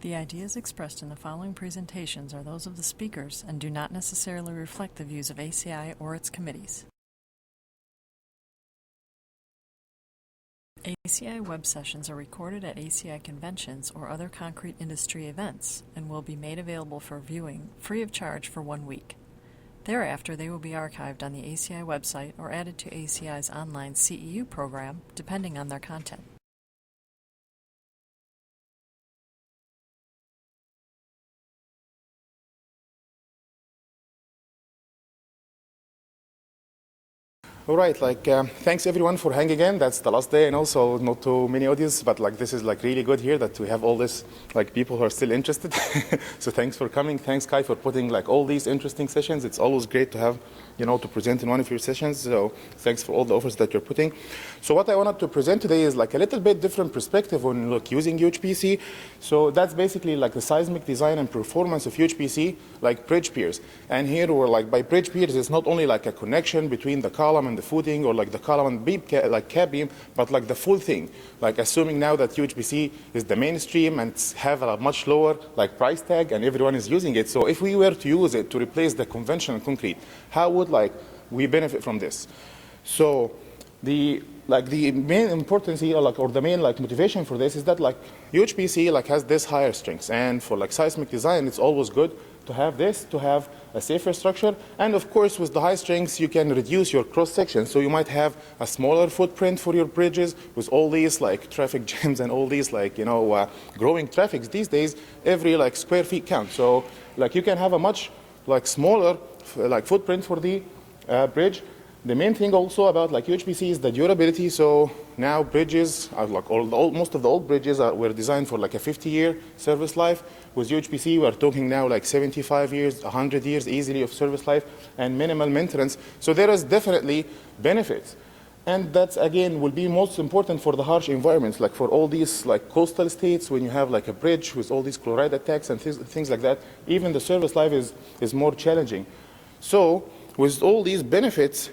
The ideas expressed in the following presentations are those of the speakers and do not necessarily reflect the views of ACI or its committees. ACI web sessions are recorded at ACI conventions or other concrete industry events and will be made available for viewing free of charge for 1 week. Thereafter, they will be archived on the ACI website or added to ACI's online CEU program, depending on their content. All right, thanks everyone for hanging in. That's the last day, and also not too many audience, but this is really good here that we have all this people who are still interested. So thanks for coming. Thanks, Kai, for putting all these interesting sessions. It's always great to have to present in one of your sessions. So thanks for all the offers that you're putting. So what I wanted to present today is a little bit different perspective on using UHPC. So that's basically the seismic design and performance of UHPC, bridge piers. And here we're by bridge piers, it's not only a connection between the column and the footing, or the column and beam, cap beam, but the full thing. Assuming now that UHPC is the mainstream and have a much lower price tag and everyone is using it. So if we were to use it to replace the conventional concrete, how would we benefit from this? So the main importance here, or the main motivation for this is that UHPC has this higher strengths, and for seismic design, it's always good to have this, to have a safer structure. And of course, with the high strengths, you can reduce your cross section. So you might have a smaller footprint for your bridges with all these traffic jams and all these growing traffics these days. Every square feet counts. So you can have a much smaller footprint for the bridge. The main thing also about UHPC is the durability. So now bridges are most of the old bridges were designed for a 50-year service life. With UHPC, we're talking now 75 years, 100 years easily of service life and minimal maintenance. So there is definitely benefits. And that, again, will be most important for the harsh environments, for all these coastal states, when you have a bridge with all these chloride attacks and things like that. Even the service life is more challenging. So with all these benefits,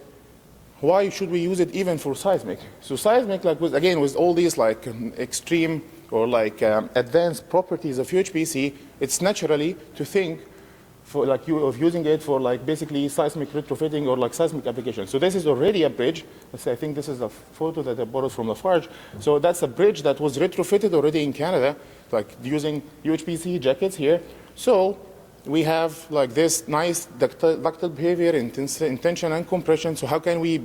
why should we use it even for seismic? So seismic, with all these extreme or advanced properties of UHPC, it's naturally to think of using it for basically seismic retrofitting or seismic application. So this is already a bridge. I think this is a photo that I borrowed from Lafarge. So that's a bridge that was retrofitted already in Canada, using UHPC jackets here. So we have this nice ductile behavior in tension and compression. So how can we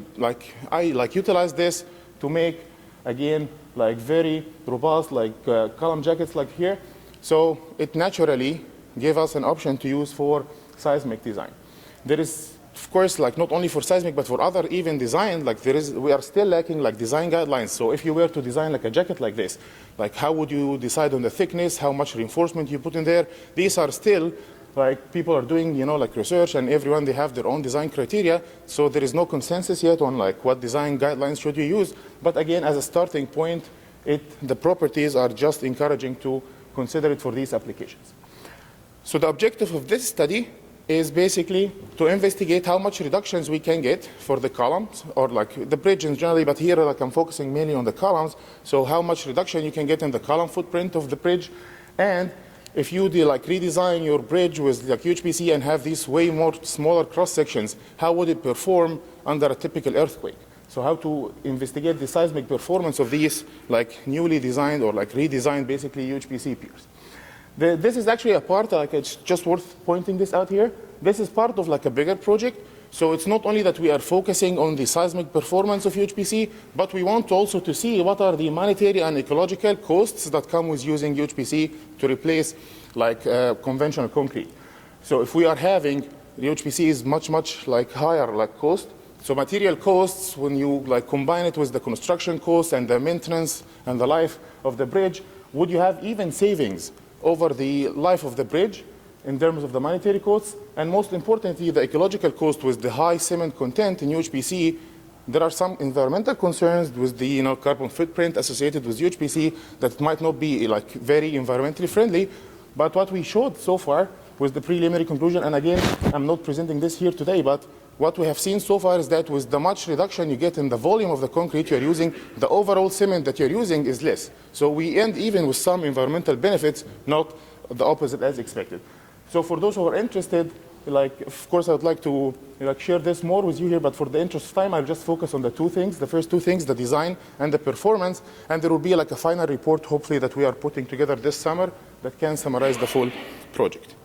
utilize this to make, again, very robust column jackets here? So it naturally gave us an option to use for seismic design. There is, of course, not only for seismic, but for other even design, we are still lacking design guidelines. So if you were to design a jacket like this, how would you decide on the thickness, how much reinforcement you put in there? These are still people are doing, research, and everyone, they have their own design criteria. So there is no consensus yet on what design guidelines should you use. But again, as a starting point, the properties are just encouraging to consider it for these applications. So the objective of this study is basically to investigate how much reductions we can get for the columns, or the bridge in general, but here I'm focusing mainly on the columns. So how much reduction you can get in the column footprint of the bridge, and if you redesign your bridge with UHPC and have these way more smaller cross sections, how would it perform under a typical earthquake? So how to investigate the seismic performance of these newly designed or redesigned basically UHPC piers. This is actually a part, it's just worth pointing this out here. This is part of a bigger project. So it's not only that we are focusing on the seismic performance of UHPC, but we want also to see what are the monetary and ecological costs that come with using UHPC to replace conventional concrete. So if we are having, UHPC is much higher cost. So material costs, when you combine it with the construction costs and the maintenance and the life of the bridge, would you have even savings over the life of the bridge in terms of the monetary costs? And most importantly, the ecological cost with the high cement content in UHPC. There are some environmental concerns with the carbon footprint associated with UHPC that might not be very environmentally friendly. But what we showed so far was the preliminary conclusion, and again, I'm not presenting this here today, but what we have seen so far is that with the much reduction you get in the volume of the concrete you're using, the overall cement that you're using is less. So we end even with some environmental benefits, not the opposite as expected. So for those who are interested, like, of course, I would like to share this more with you here, but for the interest of time, I'll just focus on the two things. The first two things, the design and the performance, and there will be like a final report, hopefully, that we are putting together this summer that can summarize the full project.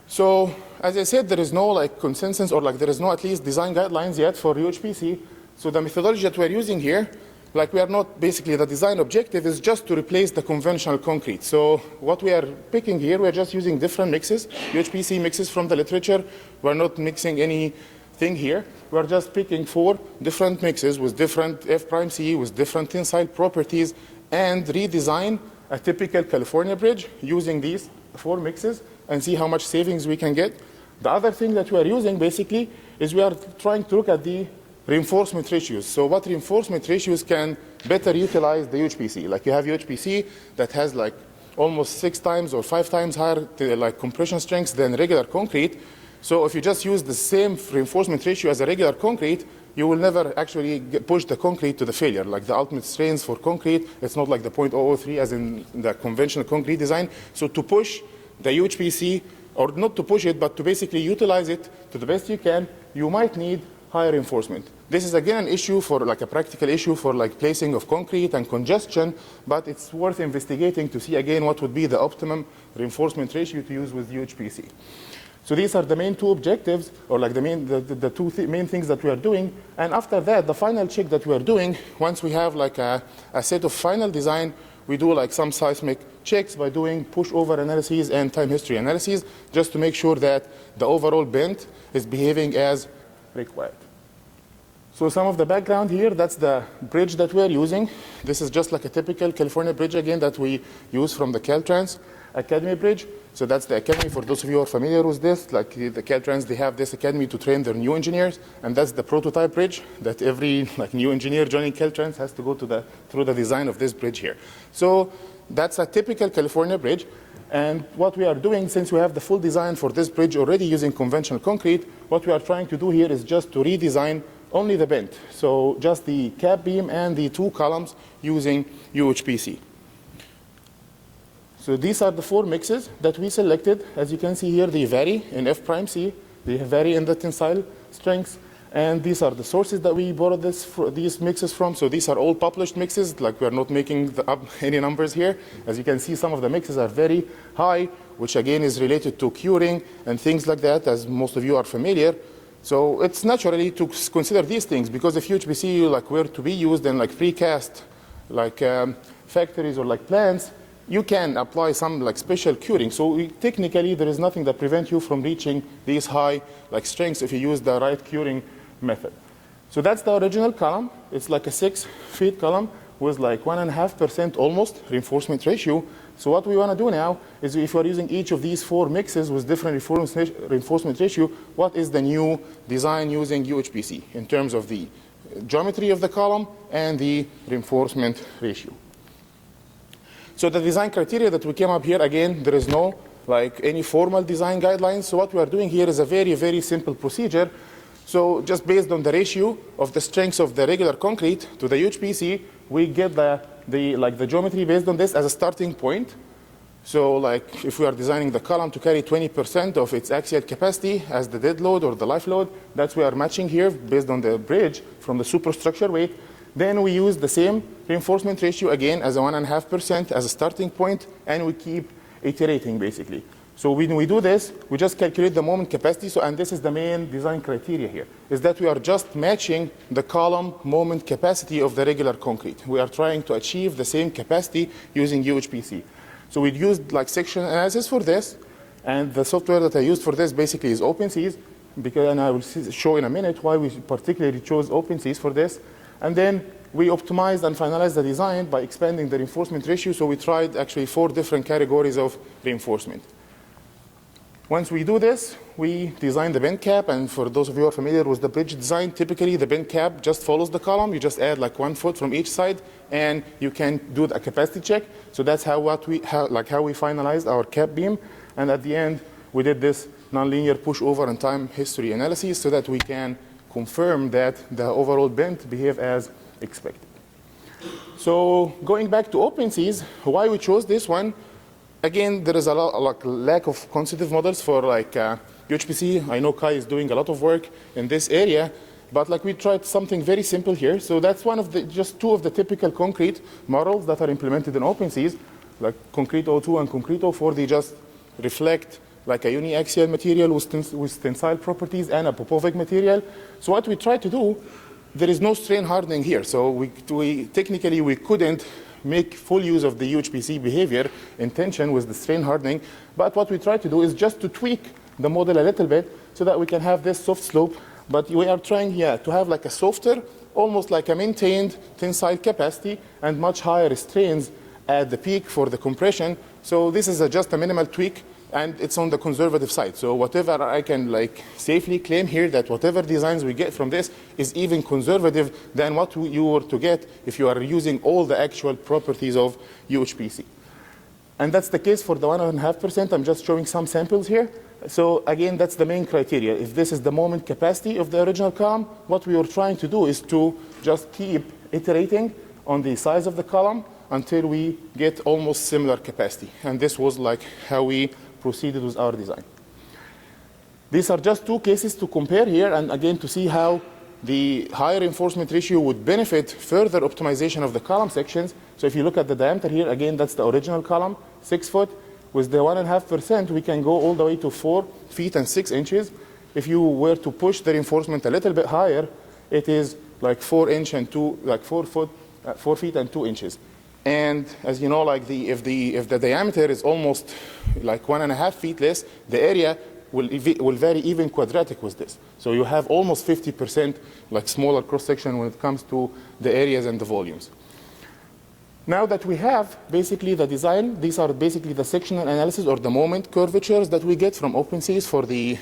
So, as I said, there is no like consensus or like there is no at least design guidelines yet for UHPC. So the methodology that we're using here, like we are not basically the design objective is just to replace the conventional concrete. So what we are picking here, we're just using different mixes, UHPC mixes from the literature. We're not mixing anything here. We're just picking 4 different mixes with different F'(C), with different tensile properties, and redesign a typical California bridge using these 4 mixes and see how much savings we can get. The other thing that we are using basically is we are trying to look at the reinforcement ratios. So what reinforcement ratios can better utilize the UHPC? Like you have UHPC that has like almost 6 times or 5 times higher like compression strengths than regular concrete. So if you just use the same reinforcement ratio as a regular concrete, you will never actually push the concrete to the failure. Like the ultimate strains for concrete, it's not like the 0.003 as in the conventional concrete design. So to push the UHPC, or not to push it, but to basically utilize it to the best you can, you might need higher reinforcement. This is again an issue for like a practical issue for like placing of concrete and congestion, but it's worth investigating to see again what would be the optimum reinforcement ratio to use with UHPC. So these are the main 2 objectives, or like the main things that we are doing. And after that, the final check that we are doing, once we have like a set of final design, we do like some seismic checks by doing pushover analysis and time history analysis, just to make sure that the overall bend is behaving as required. So some of the background here, that's the bridge that we are using. This is just like a typical California bridge again that we use from the Caltrans Academy bridge. So that's the academy for those of you who are familiar with this. Like the Caltrans, they have this academy to train their new engineers, and that's the prototype bridge that every like new engineer joining Caltrans has to go through the design of this bridge here. So that's a typical California bridge. And what we are doing, since we have the full design for this bridge already using conventional concrete, what we are trying to do here is just to redesign only the bend. So just the cap beam and the 2 columns using UHPC. So these are the 4 mixes that we selected. As you can see here, they vary in F'(C), they vary in the tensile strengths, and these are the sources that we borrowed these mixes from. So these are all published mixes, like we are not making up any numbers here. As you can see, some of the mixes are very high, which again is related to curing and things like that, as most of you are familiar. So it's naturally to consider these things, because if UHPC like were to be used in like precast like factories or like plants, you can apply some like special curing. So technically there is nothing that prevents you from reaching these high like strengths if you use the right curing method. So that's the original column. It's like a 6-feet column with like 1.5% almost reinforcement ratio. So what we want to do now is, if we're using each of these 4 mixes with different reinforcement ratio, what is the new design using UHPC in terms of the geometry of the column and the reinforcement ratio. So the design criteria that we came up here, again, there is no like any formal design guidelines. So what we are doing here is a very, very simple procedure. So just based on the ratio of the strengths of the regular concrete to the UHPC, we get the geometry based on this as a starting point. So like if we are designing the column to carry 20% of its axial capacity as the dead load or the life load, that's we are matching here based on the bridge from the superstructure weight. Then we use the same reinforcement ratio again as a 1.5% as a starting point, and we keep iterating basically. So when we do this, we just calculate the moment capacity. So, and this is the main design criteria here, is that we are just matching the column moment capacity of the regular concrete. We are trying to achieve the same capacity using UHPC. So we used like section analysis for this, and the software that I used for this basically is OpenSeas, and I will show in a minute why we particularly chose OpenSeas for this. And then we optimized and finalized the design by expanding the reinforcement ratio. So we tried actually 4 different categories of reinforcement. Once we do this, we design the bend cap. And for those of you who are familiar with the bridge design, typically the bend cap just follows the column. You just add like 1 foot from each side, and you can do a capacity check. So that's how we finalized our cap beam. And at the end, we did this nonlinear pushover and time history analysis so that we can confirm that the overall bend behave as expected. So going back to OpenSeas, why we chose this one? Again, there is a lack of constitutive models for UHPC. I know Kai is doing a lot of work in this area, but we tried something very simple here. So that's one of just two of the typical concrete models that are implemented in OpenSeas, like concrete O2 and concrete O4. They just reflect like a uniaxial material with tensile properties and a Popovic material. So what we tried to do, there is no strain hardening here. So technically we couldn't make full use of the UHPC behavior in tension with the strain hardening. But what we tried to do is just to tweak the model a little bit so that we can have this soft slope. But we are trying here to have like a softer, almost like a maintained tensile capacity and much higher strains at the peak for the compression. So this is just a minimal tweak, and it's on the conservative side. So whatever I can safely claim here that whatever designs we get from this is even conservative than what you were to get if you are using all the actual properties of UHPC. And that's the case for the 1.5%. I'm just showing some samples here. So again, that's the main criteria. If this is the moment capacity of the original column, what we were trying to do is to just keep iterating on the size of the column until we get almost similar capacity. And this was how we proceeded with our design. These are just two cases to compare here, and again to see how the higher reinforcement ratio would benefit further optimization of the column sections. So if you look at the diameter here, again, that's the original column, 6 foot. With the 1.5%, we can go all the way to 4 feet and 6 inches. If you were to push the reinforcement a little bit higher, it is 4 feet and 2 inches. And as you know, if the diameter is almost 1.5 feet less, the area will vary even quadratic with this. So you have almost 50% smaller cross-section when it comes to the areas and the volumes. Now that we have basically the design, these are basically the sectional analysis or the moment curvatures that we get from OpenSeas for the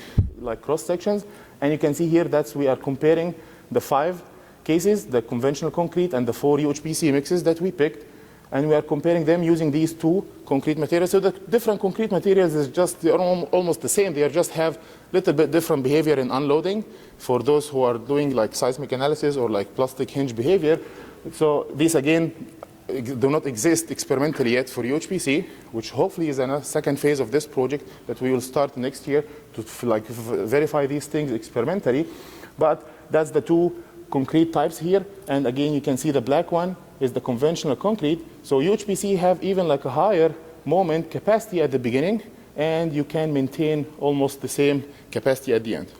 cross-sections. And you can see here that we are comparing the 5 cases, the conventional concrete and the 4 UHPC mixes that we picked. And we are comparing them using these 2 concrete materials. So the different concrete materials is they are almost the same. They just have a little bit different behavior in unloading for those who are doing seismic analysis or plastic hinge behavior. So these again do not exist experimentally yet for UHPC, which hopefully is in a second phase of this project that we will start next year to verify these things experimentally. But that's the 2 concrete types here. And again, you can see the black one is the conventional concrete. So UHPC have even a higher moment capacity at the beginning, and you can maintain almost the same capacity at the end.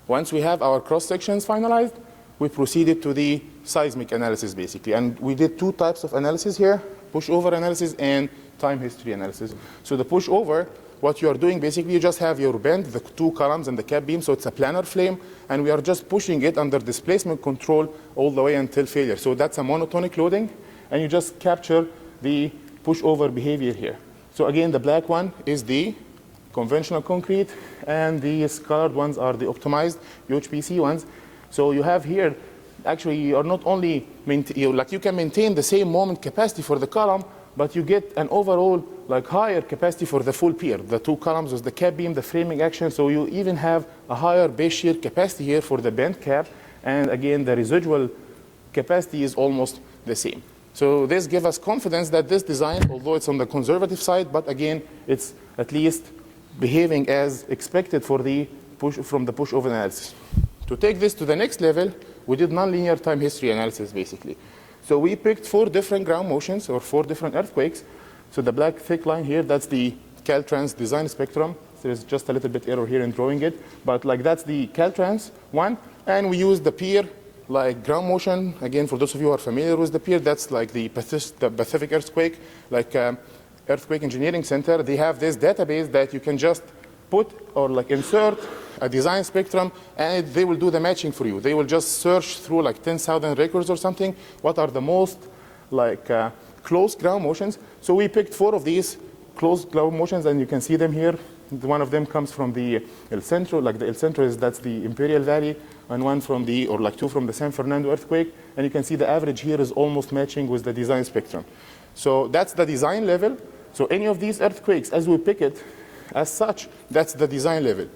Once we have our cross sections finalized, we proceeded to the seismic analysis basically. And we did 2 types of analysis here, pushover analysis and time history analysis. So the pushover, what you are doing basically, you just have your bend, the 2 columns and the cap beam, so it's a planar flame, and we are just pushing it under displacement control all the way until failure. So that's a monotonic loading, and you just capture the pushover behavior here. So again, the black one is the conventional concrete, and these colored ones are the optimized UHPC ones. So you have here, actually, you are not only, you can maintain the same moment capacity for the column, but you get an overall higher capacity for the full pier, the 2 columns with the cap beam, the framing action. So you even have a higher base shear capacity here for the bent cap. And again, the residual capacity is almost the same. So this gives us confidence that this design, although it's on the conservative side, but again, it's at least behaving as expected from the pushover analysis. To take this to the next level, we did nonlinear time history analysis basically. So we picked 4 different ground motions or 4 different earthquakes. So the black thick line here, that's the Caltrans design spectrum. There's just a little bit error here in drawing it, but that's the Caltrans one. And we used the pier ground motion. Again, for those of you who are familiar with the pier, that's the Pacific earthquake, Earthquake Engineering Center. They have this database that you can just put or insert a design spectrum, and they will do the matching for you. They will just search through 10,000 records or something. What are the most close ground motions? So we picked 4 of these close ground motions, and you can see them here. One of them comes from the El Centro, the El Centro that's the Imperial Valley, and one from 2 from the San Fernando earthquake. And you can see the average here is almost matching with the design spectrum. So that's the design level. So any of these earthquakes, as we pick it, as such, that's the design level.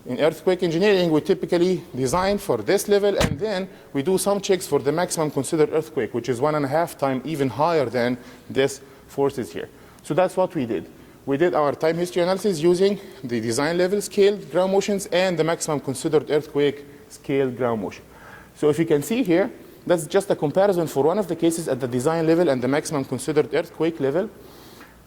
In earthquake engineering, we typically design for this level, and then we do some checks for the maximum considered earthquake, which is 1.5 times even higher than this forces here. So that's what we did. We did our time history analysis using the design level scaled ground motions and the maximum considered earthquake scaled ground motion. So if you can see here, that's just a comparison for one of the cases at the design level and the maximum considered earthquake level.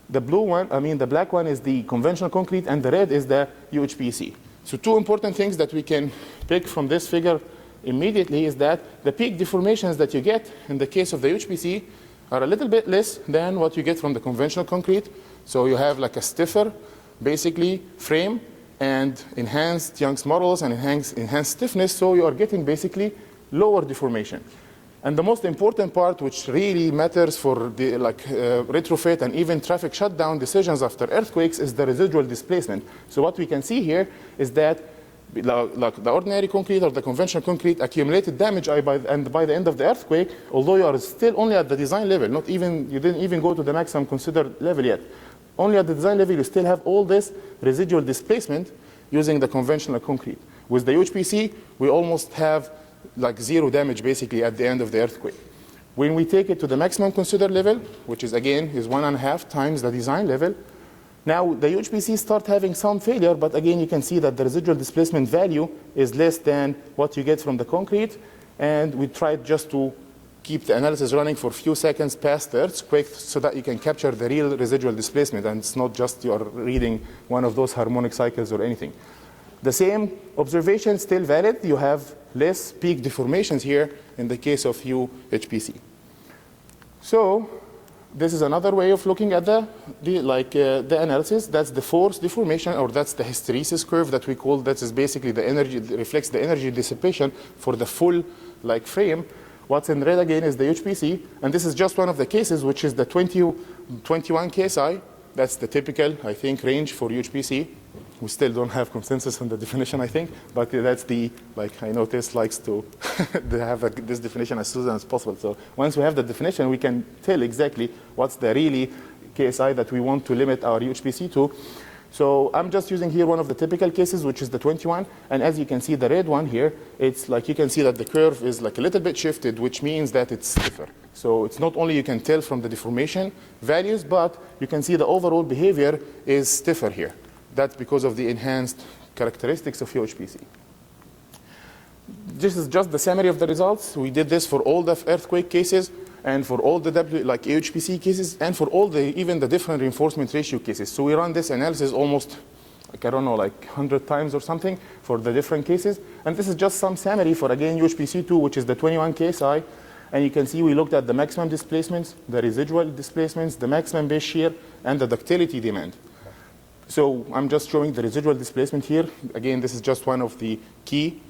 The blue one, the black one is the conventional concrete, and the red is the UHPC. So two important things that we can pick from this figure immediately is that the peak deformations that you get in the case of the UHPC are a little bit less than what you get from the conventional concrete. So you have like a stiffer, basically, frame and enhanced Young's modulus and enhanced stiffness. So you are getting basically lower deformation. And the most important part, which really matters for the retrofit and even traffic shutdown decisions after earthquakes, is the residual displacement. So what we can see here is that like the ordinary concrete or the conventional concrete accumulated damage by the end of the earthquake, although you are still only at the design level, you didn't even go to the maximum considered level yet. Only at the design level, you still have all this residual displacement using the conventional concrete. With the UHPC, we almost have like zero damage basically at the end of the earthquake. When we take it to the maximum considered level, which is again is 1.5 times the design level, now the UHPC start having some failure, but again you can see that the residual displacement value is less than what you get from the concrete, and we tried just to keep the analysis running for a few seconds past the earthquake so that you can capture the real residual displacement, and it's not just you're reading one of those harmonic cycles or anything. The same observation still valid. You have less peak deformations here in the case of UHPC. So this is another way of looking at the analysis. That's the force deformation, or that's the hysteresis curve that we call. That is basically the energy, reflects the energy dissipation for the full frame. What's in red again is the UHPC, and this is just one of the cases, which is the 21 KSI. That's the typical, I think, range for UHPC. We still don't have consensus on the definition, I think, but that's the, I know Tess likes to have this definition as soon as possible. So once we have the definition, we can tell exactly what's the really KSI that we want to limit our UHPC to. So I'm just using here one of the typical cases, which is the 21. And as you can see, the red one here, it's you can see that the curve is a little bit shifted, which means that it's stiffer. So it's not only you can tell from the deformation values, but you can see the overall behavior is stiffer here. That's because of the enhanced characteristics of UHPC. This is just the summary of the results. We did this for all the earthquake cases and for all the UHPC cases and for all even the different reinforcement ratio cases. So we run this analysis almost, 100 times or something for the different cases. And this is just some summary for, again, UHPC2, which is the 21 KSI. And you can see we looked at the maximum displacements, the residual displacements, the maximum base shear, and the ductility demand. So I'm just showing the residual displacement here. Again, this is just one of the key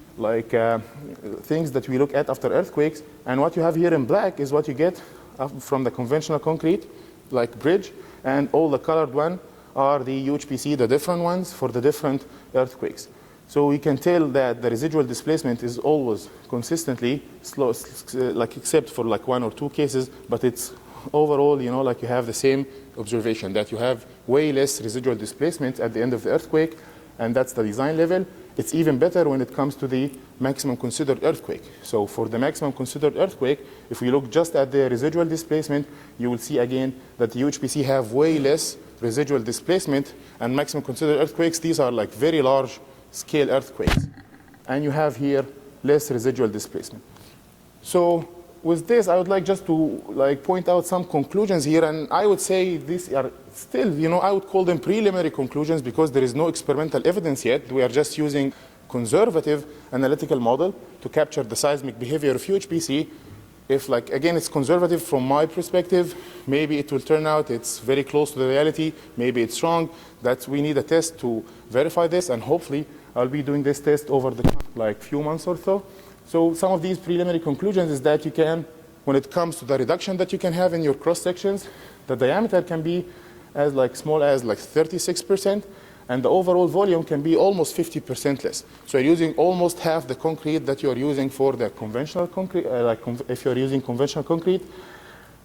things that we look at after earthquakes. And what you have here in black is what you get from the conventional concrete, like bridge, and all the colored one are the UHPC, the different ones for the different earthquakes. So we can tell that the residual displacement is always consistently slow, except for one or two cases, but it's overall, you have the same observation that you have way less residual displacement at the end of the earthquake, and that's the design level. It's even better when it comes to the maximum considered earthquake. So for the maximum considered earthquake, if we look just at the residual displacement, you will see again that the UHPC have way less residual displacement, and maximum considered earthquakes, these are very large scale earthquakes. And you have here less residual displacement. So with this, I would like just to point out some conclusions here, and I would say these are still, I would call them preliminary conclusions because there is no experimental evidence yet. We are just using conservative analytical model to capture the seismic behavior of UHPC. If again, it's conservative from my perspective, maybe it will turn out it's very close to the reality, maybe it's wrong. We need a test to verify this, and hopefully I'll be doing this test over the few months or so. So some of these preliminary conclusions is that you can, when it comes to the reduction that you can have in your cross sections, the diameter can be as small as 36%, and the overall volume can be almost 50% less. So you're using almost half the concrete that you're using for the conventional concrete, if you're using conventional concrete.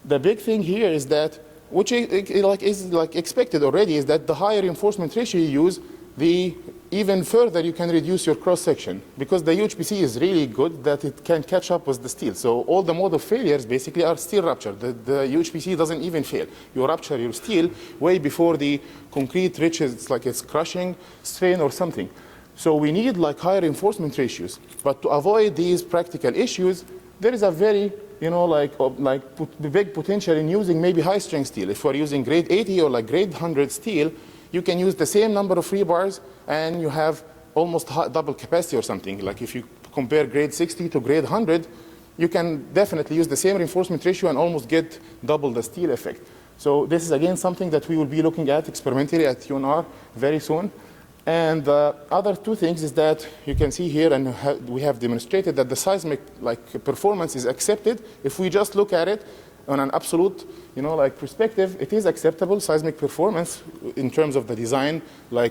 The big thing here is that which is expected already, is that the higher reinforcement ratio you use, the even further you can reduce your cross-section, because the UHPC is really good that it can catch up with the steel. So all the mode of failures basically are steel rupture. The UHPC doesn't even fail. You rupture your steel way before the concrete reaches it's crushing, strain, or something. So we need higher reinforcement ratios. But to avoid these practical issues, there is a very big potential in using maybe high-strength steel. If we're using grade 80 or grade 100 steel, you can use the same number of rebars and you have almost double capacity or something. Like if you compare grade 60 to grade 100, you can definitely use the same reinforcement ratio and almost get double the steel effect. So this is again something that we will be looking at experimentally at UNR very soon. And the other two things is that you can see here, and we have demonstrated that the seismic performance is accepted. If we just look at it on an absolute perspective, it is acceptable seismic performance in terms of the design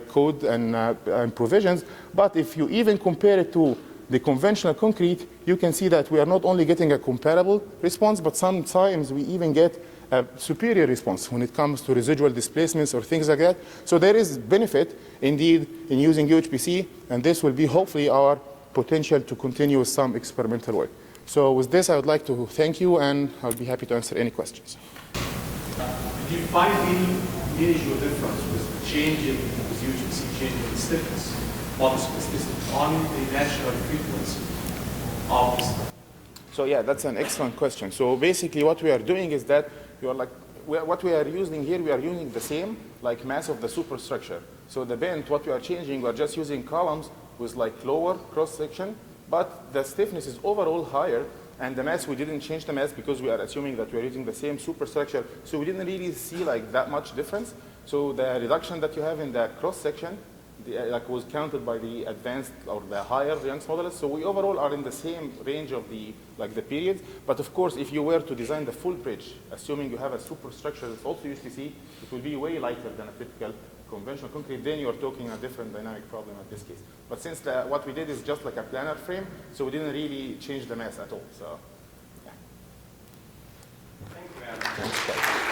code and provisions. But if you even compare it to the conventional concrete, you can see that we are not only getting a comparable response, but sometimes we even get a superior response when it comes to residual displacements or things like that. So there is benefit indeed in using UHPC, and this will be hopefully our potential to continue with some experimental work. So with this, I would like to thank you, and I'll be happy to answer any questions. Did you find any major difference with changing with UHPC, changing the stiffness, model specificity on the natural frequency of the stuff? So yeah, that's an excellent question. So basically what we are doing is that what we are using here, we are using the same mass of the superstructure. So the bend, what we are changing, we are just using columns with lower cross-section, but the stiffness is overall higher, and the mass, we didn't change the mass because we are assuming that we are using the same superstructure. So we didn't really see that much difference. So the reduction that you have in the cross-section was counted by the advanced or the higher Young's modulus. So we overall are in the same range of the periods. But of course, if you were to design the full bridge, assuming you have a superstructure that's also UHPC, it will be way lighter than a typical conventional concrete. Then you're talking a different dynamic problem at this case. But since what we did is just a planar frame, so we didn't really change the mass at all. So, yeah. Thank you, Adam. Thanks.